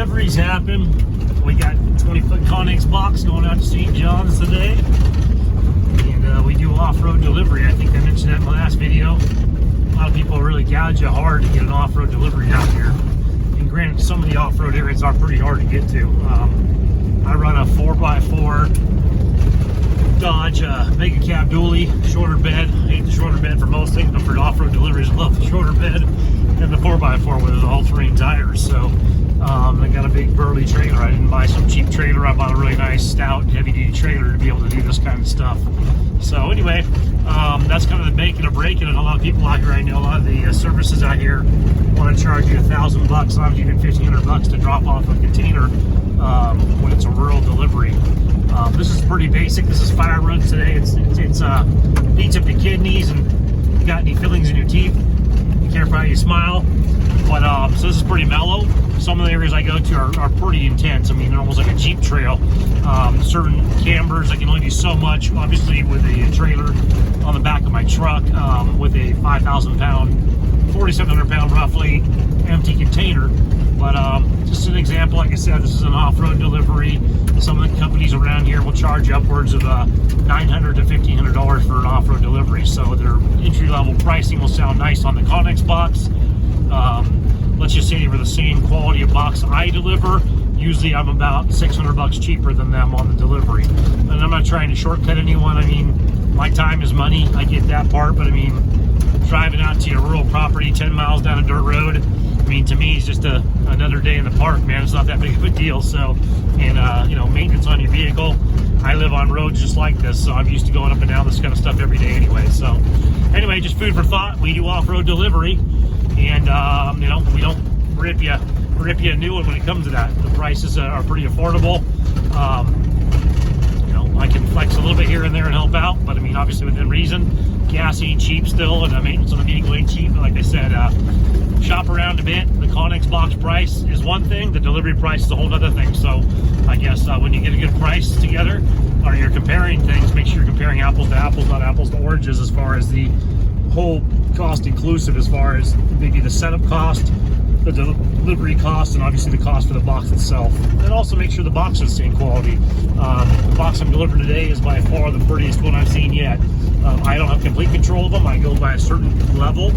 deliveries happen. We got 20-foot Connex box going out to St. John's today. And we do off-road delivery. I think I mentioned that in my last video. A lot of people really gouge you hard to get an off-road delivery out here. And granted, some of the off-road areas are pretty hard to get to. I run a 4x4 Dodge Mega Cab dually, shorter bed. I hate the shorter bed for most things, but for off-road deliveries, I love the shorter bed. And the 4x4 with all-terrain tires. So I got a big burly trailer. I didn't buy some cheap trailer. I bought a really nice, stout, heavy-duty trailer to be able to do this kind of stuff. So anyway, that's kind of the make it or break it. And a lot of people out here, I know a lot of the services out here want to charge you $1,000, sometimes even $1,500 to drop off a container when it's a rural delivery. This is pretty basic. This is fire runs today. It's beats up the kidneys, and you got any fillings in your teeth, be careful how you smile. But so this is pretty mellow. Some of the areas I go to are pretty intense. I mean, they're almost like a Jeep trail. Certain cambers, I can only do so much, obviously, with a trailer on the back of my truck, with a 5,000 pound, 4,700 pound roughly empty container. But just an example, like I said, this is an off-road delivery. Some of the companies around here will charge upwards of $900 to $1,500 for an off-road delivery. So their entry-level pricing will sound nice on the Connex box. Let's just say they were the same quality of box I deliver. Usually I'm about $600 cheaper than them on the delivery. And I'm not trying to shortcut anyone. I mean, my time is money. I get that part, but I mean, driving out to your rural property 10 miles down a dirt road, I mean, to me, it's just another day in the park, man. It's not that big of a deal. So, and you know, maintenance on your vehicle. I live on roads just like this, so I'm used to going up and down this kind of stuff every day anyway. So, anyway, just food for thought. We do off-road delivery, and you know, we don't rip you a new one when it comes to that. The prices are pretty affordable. You know, I can flex a little bit here and there and help out, but I mean, obviously within reason. Gas ain't cheap still, and maintenance on the vehicle ain't cheap. But like I said, shop around a bit. The Connex box price is one thing. The delivery price is a whole other thing. So I guess when you get a good price together, or you're comparing things, make sure you're comparing apples to apples, not apples to oranges, as far as the whole cost inclusive, as far as maybe the setup cost, the delivery cost, and obviously the cost for the box itself. And also make sure the box is the same quality. The box I'm delivering today is by far the prettiest one I've seen yet. I don't have complete control of them. I go by a certain level.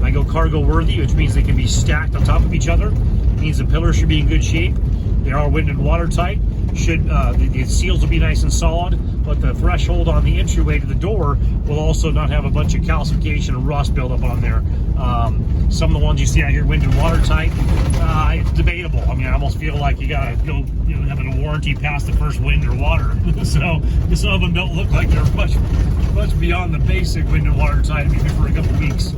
I go cargo worthy, which means they can be stacked on top of each other. It means the pillars should be in good shape. They are wind and watertight. The seals will be nice and solid, but the threshold on the entryway to the door will also not have a bunch of calcification and rust buildup on there. Some of the ones you see out here, wind and watertight, it's debatable. I mean, I almost feel like you gotta go, you know, having a warranty past the first wind or water. So some of them don't look like they're much beyond the basic wind and watertight. I mean, for a couple weeks.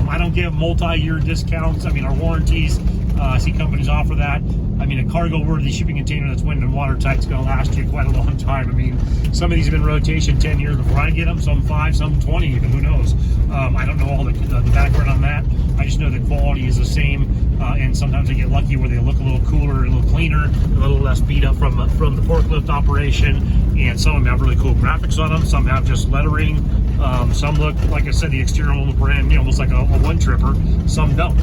I don't give multi-year discounts. I mean, our warranties, I see companies offer that. I mean, a cargo-worthy shipping container that's wind and watertight is going to last you quite a long time. I mean, some of these have been in rotation 10 years before I get them, some 5, some 20 even, who knows. I don't know all the background on that. I just know the quality is the same, and sometimes I get lucky where they look a little cooler, a little cleaner, a little less beat up from the forklift operation, and some of them have really cool graphics on them. Some have just lettering. Some look, like I said, the exterior one was brand new, almost like a one-tripper. Some don't.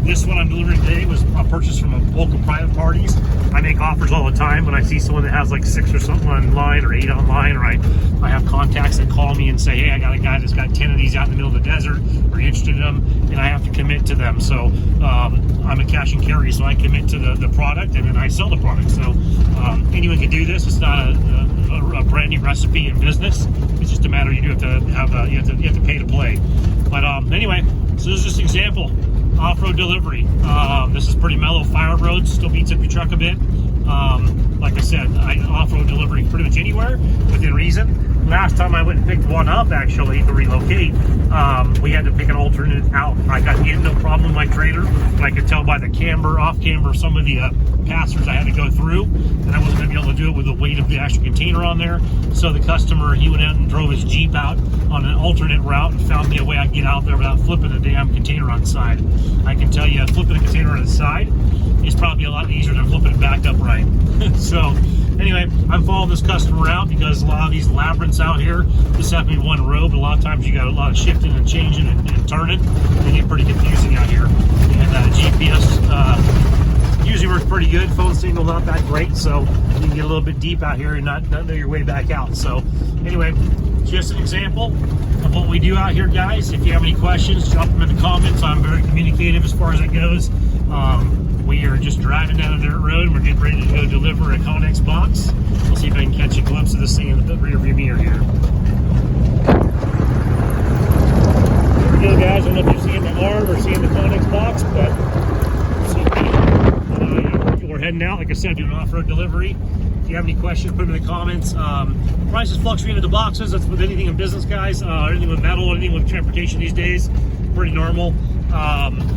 This one I'm delivering today was a purchase from a bulk of private parties. I make offers all the time when I see someone that has like 6 or something online, or 8 online, or I have contacts that call me and say, hey, I got a guy that's got 10 of these out in the middle of the desert. Are you interested in them? And I have to commit to them. So I'm a cash and carry, so I commit to the product, and then I sell the product. So anyone can do this. It's not a brand new recipe in business. It's just a matter you do have to have you have to pay to play. But anyway, so this is just an example. Off-road delivery. This is pretty mellow. Fire roads still beats up your truck a bit. Like I said, I off-road delivery pretty much anywhere within reason. Last time I went and picked one up, actually, to relocate, we had to pick an alternate out. I got in, no problem with my trailer, but I could tell by the camber, off camber, some of the passers I had to go through, and I wasn't going to be able to do it with the weight of the actual container on there. So the customer, he went out and drove his Jeep out on an alternate route and found me a way I could get out there without flipping the damn container on the side. I can tell you, flipping a container on the side is probably a lot easier than flipping it back upright. So anyway, I'm following this customer out because a lot of these labyrinths out here, this happens to be one road, but a lot of times you got a lot of shifting and changing and turning. They get pretty confusing out here. And GPS usually works good. Phone signal not that great, so you can get a little bit deep out here and not know your way back out. So anyway, just an example of what we do out here, guys. If you have any questions, drop them in the comments. I'm very communicative as far as it goes. We are just driving down a dirt road and we're getting ready to go deliver a Connex box. I'll see if I can catch a glimpse of this thing in the rear view mirror here. There we go, guys. I don't know if you're seeing the arm or seeing the Connex box, but we're heading out. Like I said, doing off-road delivery. If you have any questions, put them in the comments. Prices fluctuate with the boxes. That's with anything in business, guys. Anything with metal, anything with transportation these days. Pretty normal.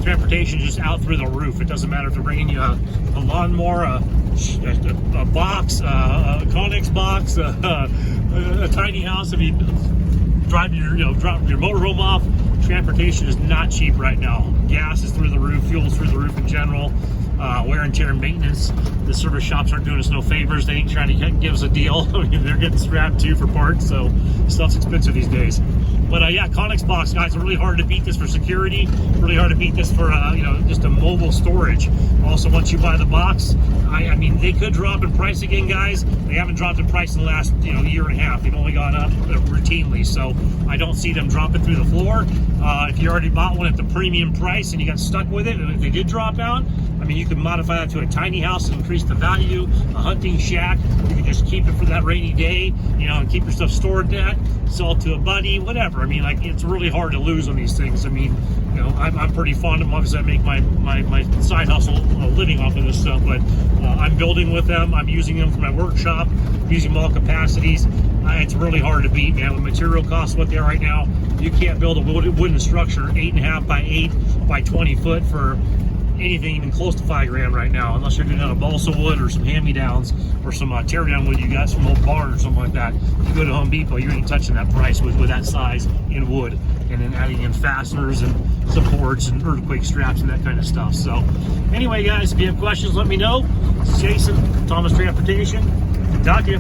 Transportation is just out through the roof. It doesn't matter if they're bringing you a lawnmower, a box, a Connex box, a tiny house. I mean, drop your motorhome off. Transportation is not cheap right now. Gas is through the roof. Fuel is through the roof in general. Wear and tear and maintenance. The service shops aren't doing us no favors. They ain't trying to give us a deal. I mean, they're getting strapped too for parts, so stuff's expensive these days. But yeah, Connex box, guys, are really hard to beat this for security. Really hard to beat this for just a mobile storage. Also, once you buy the box, I mean, they could drop in price again, guys. They haven't dropped in price in the last year and a half. They've only gone up routinely, so I don't see them dropping through the floor. If you already bought one at the premium price and you got stuck with it, and if they did drop out, I mean, you can modify that to a tiny house and increase the value, a hunting shack. You can just keep it for that rainy day, and keep your stuff stored that, sell it to a buddy, whatever. I mean, like, it's really hard to lose on these things. I mean, I'm pretty fond of them. Obviously, I make my side hustle a living off of this stuff, but I'm building with them. I'm using them for my workshop, using them all capacities. It's really hard to beat, man. With material costs what they are right now, you can't build a wooden structure 8.5 by 8 by 20 foot for anything even close to $5 grand right now, unless you're doing out of balsa wood or some hand-me-downs or some tear-down wood you got from old barn or something like that. You go to Home Depot, you ain't touching that price with that size in wood, and then adding in fasteners and supports and earthquake straps and that kind of stuff. So anyway, guys, if you have questions, let me know. This is Jason, Thomas Transportation. Talk to you.